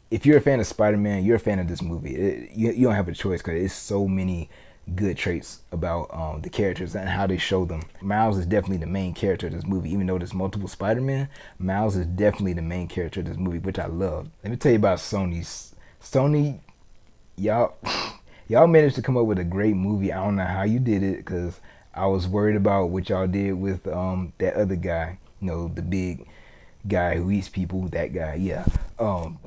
if you're a fan of Spider-Man, you're a fan of this movie. You don't have a choice because it's so many good traits about the characters and how they show them. Miles is definitely the main character of this movie. Even though there's multiple Spider-Man, Miles is definitely the main character of this movie, which I love. Let me tell you about Sony. Sony, y'all, y'all managed to come up with a great movie. I don't know how you did it because I was worried about what y'all did with that other guy. You know, the big guy who eats people. That guy, yeah. Um,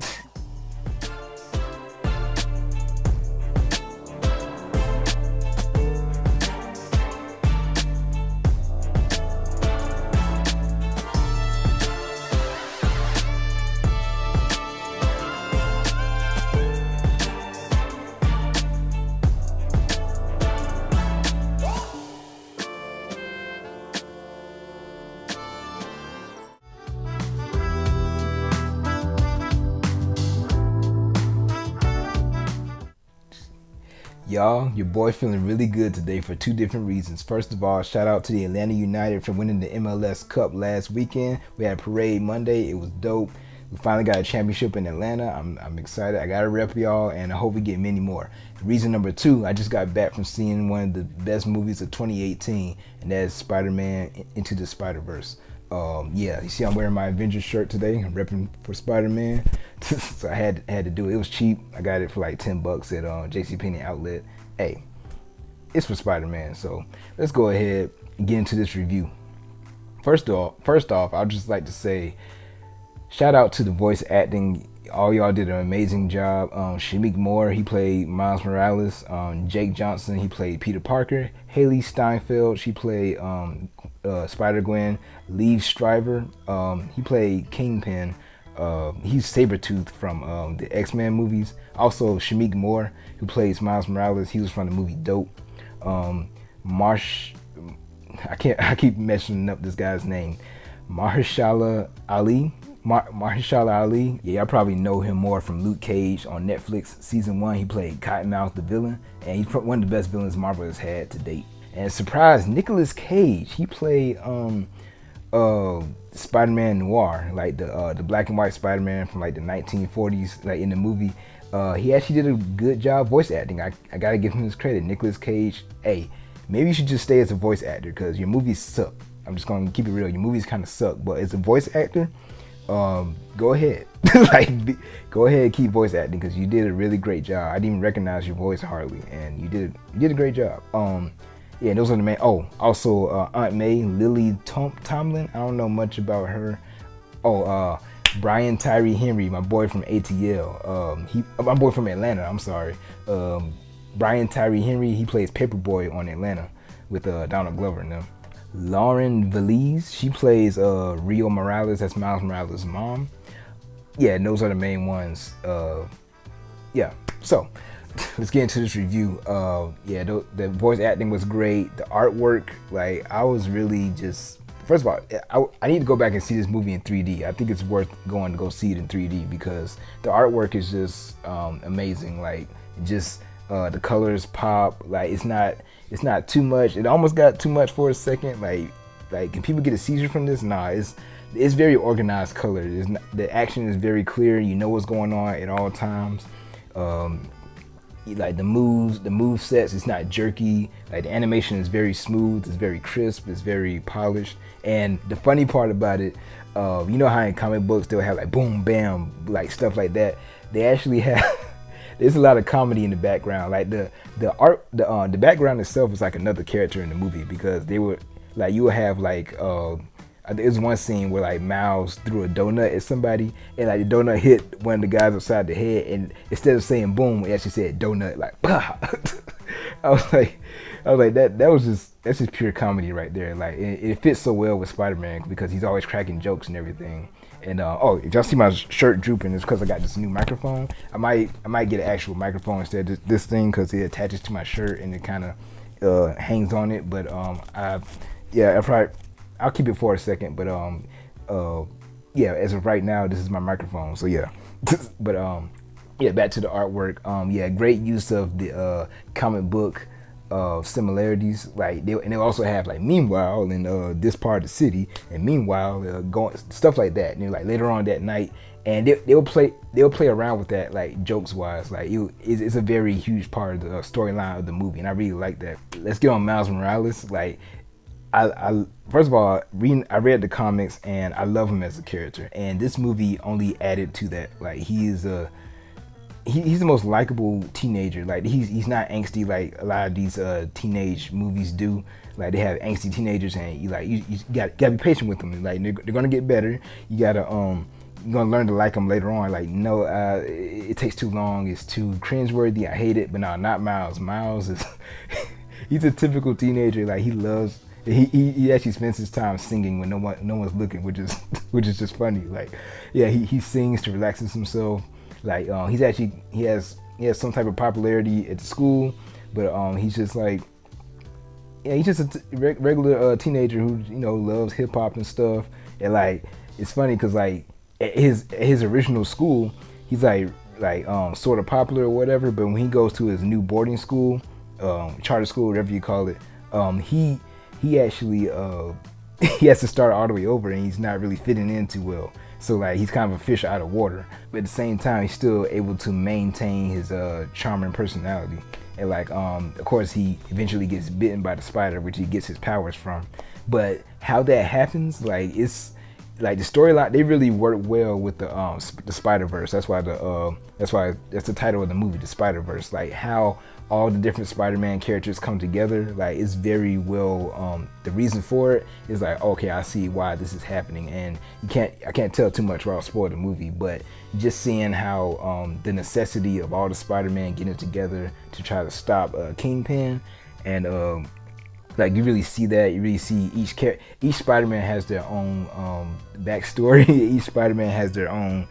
Y'all, your boy feeling really good today for two different reasons. First of all, shout out to the Atlanta United for winning the MLS Cup last weekend. We had a parade Monday. It was dope. We finally got a championship in Atlanta. I'm excited. I got to rep y'all, and I hope we get many more. Reason number two, I just got back from seeing one of the best movies of 2018, and that's Spider-Man Into the Spider-Verse. Yeah, you see I'm wearing my Avengers shirt today. I'm repping for Spider-Man. So I had to do it. It was cheap. I got it for like $10 at JCPenney outlet. Hey, it's for Spider-Man. So let's go ahead and get into this review. First off, I'd just like to say shout out to the voice acting. All y'all did an amazing job. Shamik Moore, he played Miles Morales. Jake Johnson, he played Peter Parker. Haley Steinfeld, she played Spider-Gwen. Liev Schreiber, he played Kingpin. He's Sabretooth from the X-Men movies. Also, Shamik Moore, who plays Miles Morales, he was from the movie Dope. I keep messing up this guy's name. Mahershala Ali. Mahershala Ali. Yeah, y'all probably know him more from Luke Cage on Netflix. Season 1, he played Cottonmouth the villain, and he's one of the best villains Marvel has had to date. And surprise, Nicolas Cage, he played Spider-Man Noir, like the black and white Spider-Man from like the 1940s, like in the movie. He actually did a good job voice acting. I gotta give him his credit. Nicolas Cage, hey, maybe you should just stay as a voice actor because your movies suck. I'm just gonna keep it real. Your movies kind of suck, but as a voice actor, go ahead. Go ahead and keep voice acting because you did a really great job. I didn't even recognize your voice hardly, and you did a great job. Yeah, those are the main. Oh, also Aunt May, Lily Tomlin. I don't know much about her. Oh, Brian Tyree Henry, my boy from ATL. My boy from Atlanta. I'm sorry. Brian Tyree Henry. He plays Paperboy on Atlanta with Donald Glover and them. Lauren Valise, she plays Rio Morales. That's Miles Morales' mom. Yeah, and those are the main ones. Yeah, so let's get into this review. Yeah, the voice acting was great. The artwork, like I was really just. First of all, I need to go back and see this movie in 3D. I think it's worth going to go see it in 3D because the artwork is just amazing. Like just the colors pop. Like it's not too much. It almost got too much for a second. Like can people get a seizure from this? Nah, it's very organized color. The action is very clear. You know what's going on at all times. Like the move sets, it's not jerky. Like the animation is very smooth, it's very crisp, it's very polished. And the funny part about it, you know how in comic books they'll have like boom, bam, like stuff like that. They actually have there's a lot of comedy in the background. Like the background itself is like another character in the movie because they were like you would have like there's one scene where like Miles threw a donut at somebody and like the donut hit one of the guys upside the head and instead of saying boom, it actually said donut, like bah. I was like that's just pure comedy right there. Like it fits so well with Spider-Man because he's always cracking jokes and everything. And oh, if y'all see my shirt drooping, it's because I got this new microphone. I might get an actual microphone instead of this thing because it attaches to my shirt and it kind of hangs on it. But I'll keep it for a second, but yeah, as of right now, this is my microphone. So yeah, but yeah, back to the artwork. Yeah, great use of the comic book similarities. Like they also have like meanwhile in this part of the city, and meanwhile going stuff like that. And like later on that night and they'll play around with that like jokes wise. Like it's a very huge part of the storyline of the movie, and I really like that. Let's get on Miles Morales. Like I first of all, I read the comics and I love him as a character, and this movie only added to that. Like he's the most likable teenager. Like he's not angsty like a lot of these teenage movies do. Like they have angsty teenagers, and you gotta be patient with them. Like they're gonna get better. You gotta you're gonna learn to like them later on. Like no, it takes too long. It's too cringeworthy. I hate it. But no, not Miles. Miles is he's a typical teenager. Like he loves. He actually spends his time singing when no one's looking, which is just funny. Like yeah, he sings to relax himself. Like he has some type of popularity at the school, but he's just like he's just a regular teenager who loves hip hop and stuff. And like it's funny because like at his original school, he's like sort of popular or whatever. But when he goes to his new boarding school, charter school, whatever you call it, he actually he has to start all the way over, and he's not really fitting in too well. So like he's kind of a fish out of water, but at the same time he's still able to maintain his charming personality. And like of course he eventually gets bitten by the spider, which he gets his powers from. But how that happens, like it's like the storyline, they really work well with the Spider-Verse. That's why that's the title of the movie, the Spider-Verse. Like how all the different Spider-Man characters come together, like it's very well. The reason for it is like, okay, I see why this is happening, and I can't tell too much or I'll spoil the movie. But just seeing how the necessity of all the Spider-Man getting together to try to stop Kingpin, and like you really see that. You really see each Spider-Man has their own backstory. Each Spider-Man has their own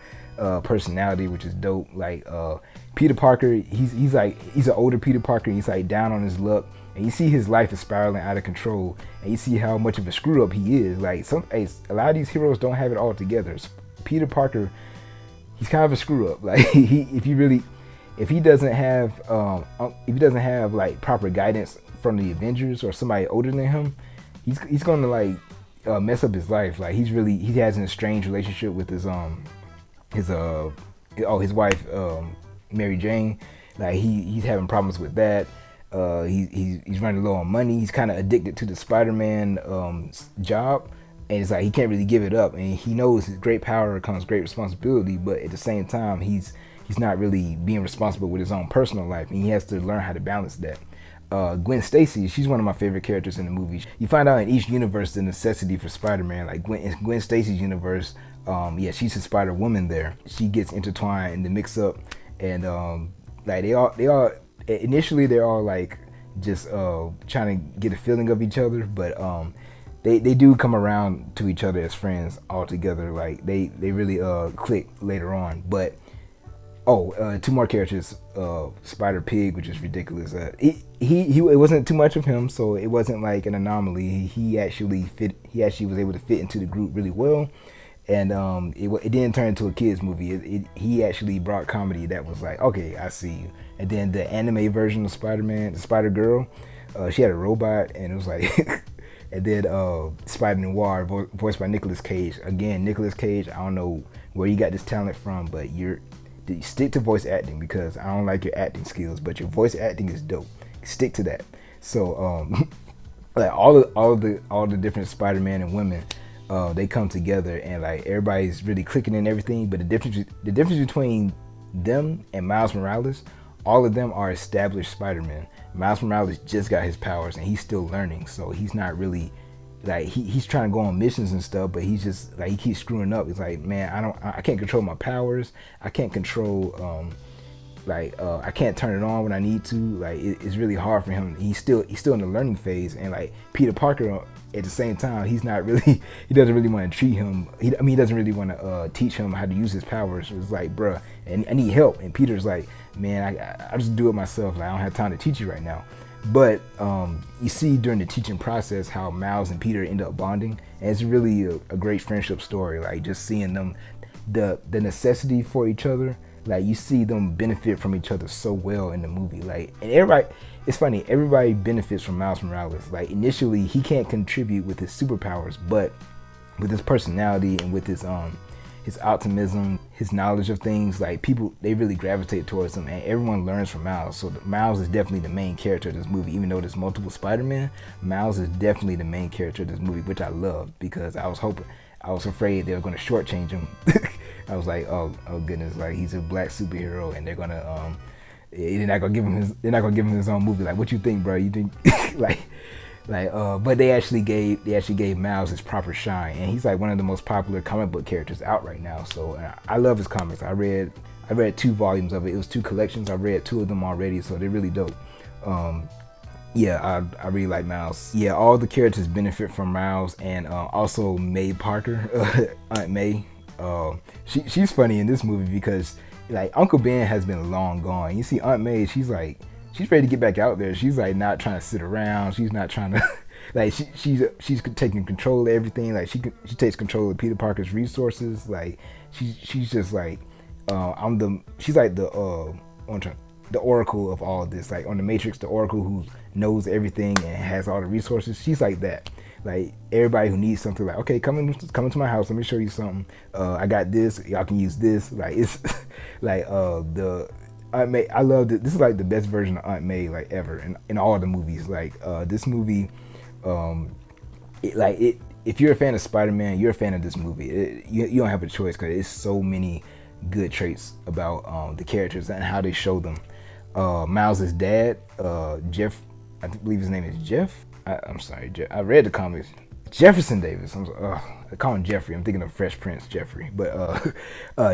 personality, which is dope. Like Peter Parker, he's an older Peter Parker. He's like down on his luck, and you see his life is spiraling out of control, and you see how much of a screw up he is. Like a lot of these heroes don't have it all together. Peter Parker, he's kind of a screw up. Like if he doesn't have like proper guidance from the Avengers or somebody older than him, he's gonna like mess up his life. Like he has an estranged relationship with his wife Mary Jane. Like he's having problems with that. He's running low on money. He's kind of addicted to the Spider-Man job, and it's like he can't really give it up. And he knows with great power comes great responsibility, but at the same time he's not really being responsible with his own personal life, and he has to learn how to balance that. Gwen Stacy, she's one of my favorite characters in the movie. You find out in each universe the necessity for Spider-Man. Like in Gwen Stacy's universe, she's a Spider-Woman there. She gets intertwined in the mix-up, and like they all initially they're all like just trying to get a feeling of each other, but they do come around to each other as friends all together. Like they really click later on. But two more characters, Spider Pig, which is ridiculous. It wasn't too much of him, so it wasn't like an anomaly. He actually was able to fit into the group really well, and it didn't turn into a kids movie. He actually brought comedy that was like, okay, I see you. And then the anime version of Spider-Man, the Spider Girl, she had a robot, and it was like, and then Spider Noir, voiced by Nicolas Cage. Again, Nicolas Cage, I don't know where you got this talent from, but you stick to voice acting, because I don't like your acting skills, but your voice acting is dope. Stick to that. So like all the different Spider-Man and women, they come together, and like everybody's really clicking and everything. But the difference between them and Miles Morales, all of them are established Spider-Man. Miles Morales just got his powers, and he's still learning, so he's not really like he's trying to go on missions and stuff, but he's just like he keeps screwing up. It's like, man, I can't control my powers. I can't control I can't turn it on when I need to. Like it's really hard for him. He's still in the learning phase, and like Peter Parker at the same time, he doesn't really want to treat him. He doesn't really want to teach him how to use his powers. It's like, bruh, and I need help. And Peter's like, man, I just do it myself. Like I don't have time to teach you right now. But you see during the teaching process how Miles and Peter end up bonding, and it's really a great friendship story. Like just seeing them, the necessity for each other. Like you see them benefit from each other so well in the movie. Like, and everybody, it's funny, everybody benefits from Miles Morales. Like initially he can't contribute with his superpowers, but with his personality and with his optimism, his knowledge of things, like people, they really gravitate towards him, and everyone learns from Miles. So Miles is definitely the main character of this movie. Even though there's multiple Spider-Man, Miles is definitely the main character of this movie, which I love, because I was afraid they were going to shortchange him. I was like, oh goodness, like he's a black superhero, and they're not gonna give him his own movie. Like, what you think, bro? You think but they actually gave Miles his proper shine, and he's like one of the most popular comic book characters out right now. So I love his comics. I read 2 volumes of it. It was 2 collections. I read 2 of them already, so they're really dope. I really like Miles. Yeah, all the characters benefit from Miles, and also May Parker, Aunt May. She's funny in this movie because like Uncle Ben has been long gone. You see Aunt May, she's ready to get back out there. She's like not trying to sit around. She's not trying to like she's taking control of everything. Like she takes control of Peter Parker's resources. Like she's just like she's like the oracle of all of this. Like on the Matrix, the oracle who knows everything and has all the resources. She's like that. Like everybody who needs something, like, okay, come into my house, let me show you something. I got this, y'all can use this. Like it's like the Aunt May, I love it. This is like the best version of Aunt May like ever in all the movies. Like this movie, if you're a fan of Spider-Man, you're a fan of this movie. You don't have a choice, because it's so many good traits about the characters and how they show them. Miles' dad, Jeff, I believe his name is Jeff. I'm sorry, I read the comics. Jefferson Davis. I call him Jeffrey. I'm thinking of Fresh Prince Jeffrey, but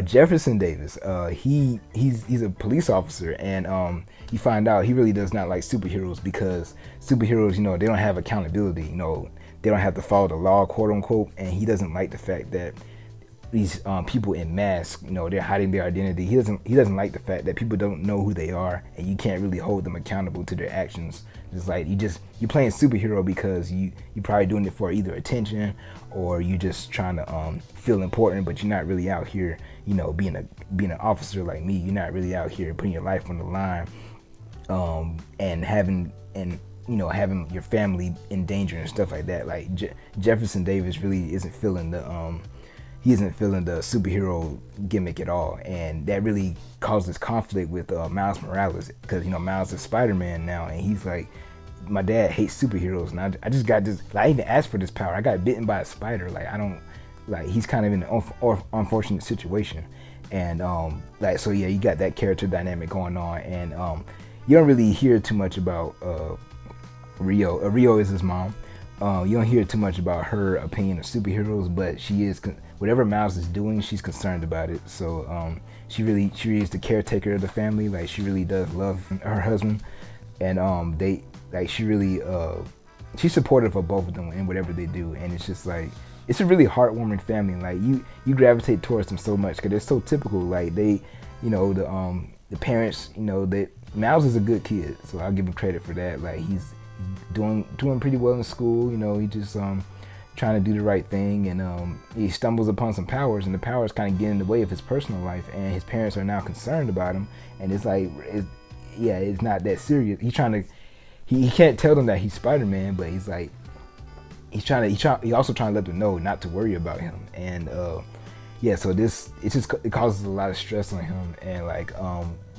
Jefferson Davis. He's a police officer, and you find out he really does not like superheroes, because superheroes, they don't have accountability. They don't have to follow the law, quote unquote, and he doesn't like the fact that these people in masks, they're hiding their identity. He doesn't like the fact that people don't know who they are, and you can't really hold them accountable to their actions. Just like you're playing superhero because you're probably doing it for either attention, or you just trying to feel important, but you're not really out here, being an officer like me. You're not really out here putting your life on the line, and having your family in danger and stuff like that. Like Jefferson Davis really isn't feeling the superhero gimmick at all, and that really causes conflict with Miles Morales, because Miles is Spider-Man now, and he's like, my dad hates superheroes, and I just got this. Like, I even asked for this power. I got bitten by a spider. Like, I don't like. He's kind of in an unfortunate situation, and so yeah, you got that character dynamic going on, and you don't really hear too much about Rio. Rio is his mom. You don't hear too much about her opinion of superheroes, but she is. Whatever Miles is doing, she's concerned about it. So she is the caretaker of the family. Like, she really does love her husband, and she's supportive of both of them in whatever they do. And it's just like, it's a really heartwarming family. Like you gravitate towards them so much because they're so typical. Like the parents, that Miles is a good kid, so I'll give him credit for that. Like, he's doing pretty well in school. He just trying to do the right thing, and he stumbles upon some powers, and the powers kind of get in the way of his personal life, and his parents are now concerned about him, and it's like, it's not that serious. He can't tell them that he's Spider-Man, but he's like, he also trying to let them know not to worry about him, and so it causes a lot of stress on him, and like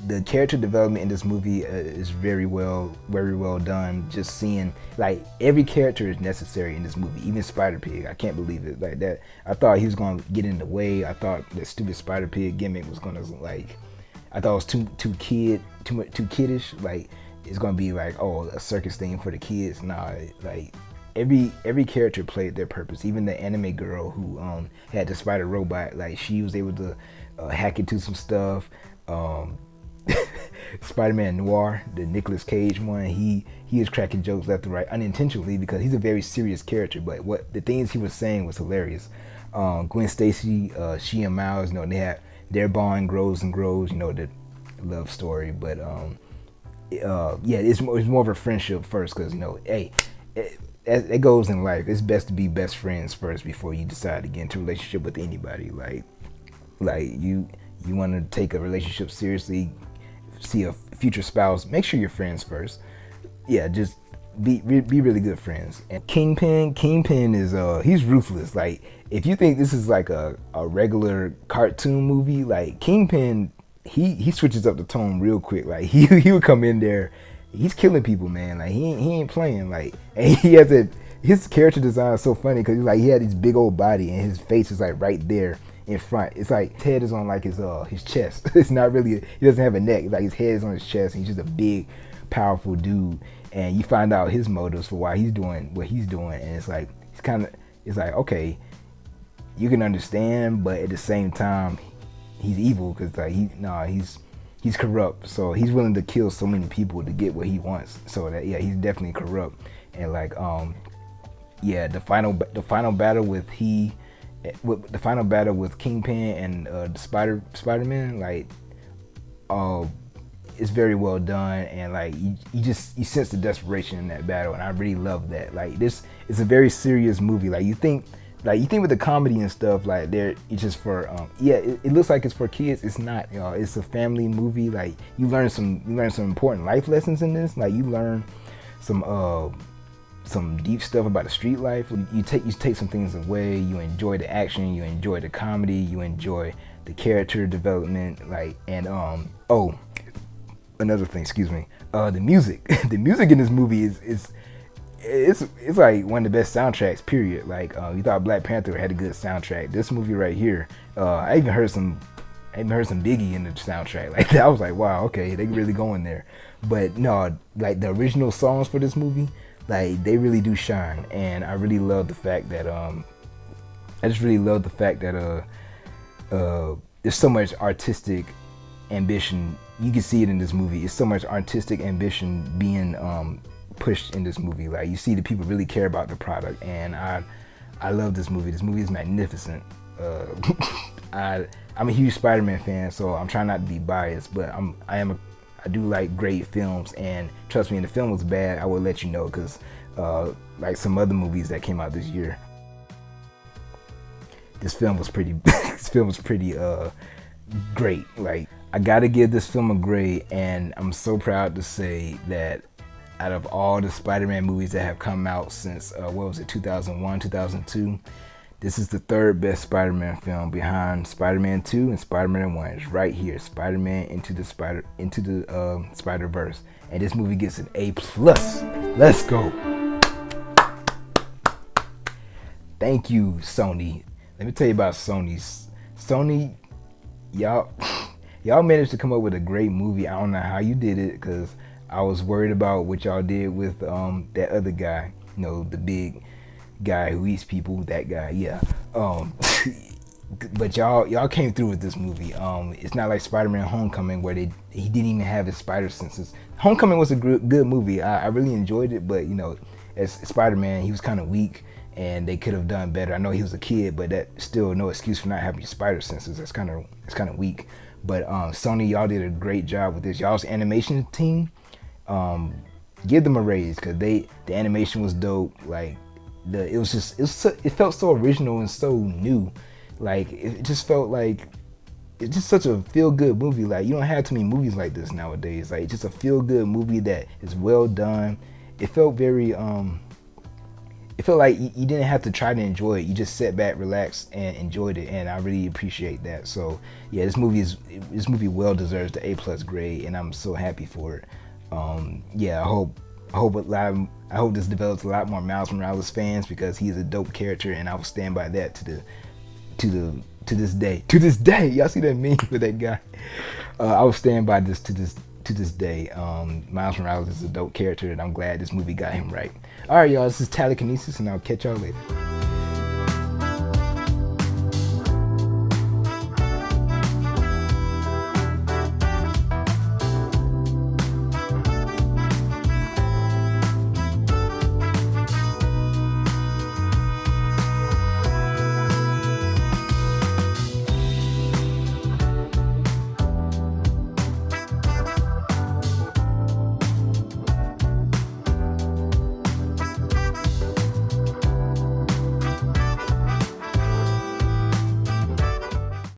the character development in this movie is very well done. Just seeing, like, every character is necessary in this movie, even Spider-Pig. I can't believe it. Like that, I thought he was gonna get in the way. I thought that stupid Spider-Pig gimmick was gonna, like, I thought it was too kiddish. Like, it's gonna be like, oh, a circus thing for the kids. Nah, like every character played their purpose. Even the anime girl who had the spider robot, like, she was able to hack into some stuff. Spider-Man Noir, the Nicolas Cage one, he is cracking jokes left and right unintentionally, because he's a very serious character, but what the things he was saying was hilarious. Gwen Stacy, she and Miles, they have their bond grows and grows, the love story, but it's more of a friendship first, because hey, it goes in life. It's best to be best friends first before you decide to get into a relationship with anybody. Like you want to take a relationship seriously, see a future spouse, make sure you're friends first. Yeah, just be really good friends. And Kingpin is he's ruthless. Like if you think this is like a regular cartoon movie, like Kingpin, he switches up the tone real quick. Like he would come in there, he's killing people, man. Like he ain't playing. Like and he has his character design is so funny because like he had this big old body and his face is like right there in front. It's like his head is on like his chest. It's not really, he doesn't have a neck. Like his head is on his chest and he's just a big, powerful dude. And you find out his motives for why he's doing what he's doing. And it's like, it's like, okay, you can understand, but at the same time, he's evil because like he's corrupt. So he's willing to kill so many people to get what he wants. So that, yeah, he's definitely corrupt. And like, yeah, the final battle with Kingpin and the Spider-Man, like, it's very well done, and like you sense the desperation in that battle, and I really love that. Like this, it's a very serious movie. Like you think with the comedy and stuff, like it's just for yeah, it looks like it's for kids. It's not, y'all. It's a family movie. Like you learn some important life lessons in this. Like you learn some deep stuff about the street life. You take some things away. You enjoy the action. You enjoy the comedy. You enjoy the character development. Like and another thing, excuse me. The music. The music in this movie is like one of the best soundtracks. Period. Like you thought Black Panther had a good soundtrack. This movie right here, I even heard some Biggie in the soundtrack. Like I was like, wow, okay, they really going there. But no, like the original songs for this movie, like they really do shine, and I really love the fact that there's so much artistic ambition. You can see it in this movie. It's so much artistic ambition being pushed in this movie. Like you see the people really care about the product, and I love this movie. This movie is magnificent. I'm a huge Spider-Man fan, so I'm trying not to be biased, but I do like great films, and trust me, if the film was bad, I will let you know, because like some other movies that came out this year, this film was pretty great. Like I gotta give this film a grade, and I'm so proud to say that out of all the Spider-Man movies that have come out since 2001, 2002, this is the third best Spider-Man film behind Spider-Man 2 and Spider-Man 1. It's right here, Spider-Man Into the Spider-Verse, and this movie gets an A+. Let's go. Thank you, Sony. Let me tell you about Sony. Y'all managed to come up with a great movie. I don't know how you did it, because I was worried about what y'all did with that other guy, the big guy who eats people, that guy, yeah. But y'all came through with this movie. It's not like Spider-Man Homecoming where he didn't even have his spider senses. Homecoming was a good movie. I really enjoyed it, but as Spider-Man, he was kind of weak, and they could have done better. I know he was a kid, but that's still no excuse for not having your spider senses. It's kind of weak. But Sony, y'all did a great job with this. Y'all's animation team, give them a raise, because the animation was dope. Like it felt so original and so new. Like it just felt like it's just such a feel-good movie. Like you don't have too many movies like this nowadays. Like just a feel-good movie that is well done. It felt very it felt like you didn't have to try to enjoy it. You just sat back, relaxed, and enjoyed it, and I really appreciate that. So yeah, this movie well deserves the A+ grade, and I'm so happy for it. Yeah, I hope this develops a lot more Miles Morales fans, because he's a dope character, and I will stand by that to this day. To this day, y'all see that meme with that guy? I will stand by this to this day. Miles Morales is a dope character, and I'm glad this movie got him right. All right, y'all. This is Telekinesis, and I'll catch y'all later.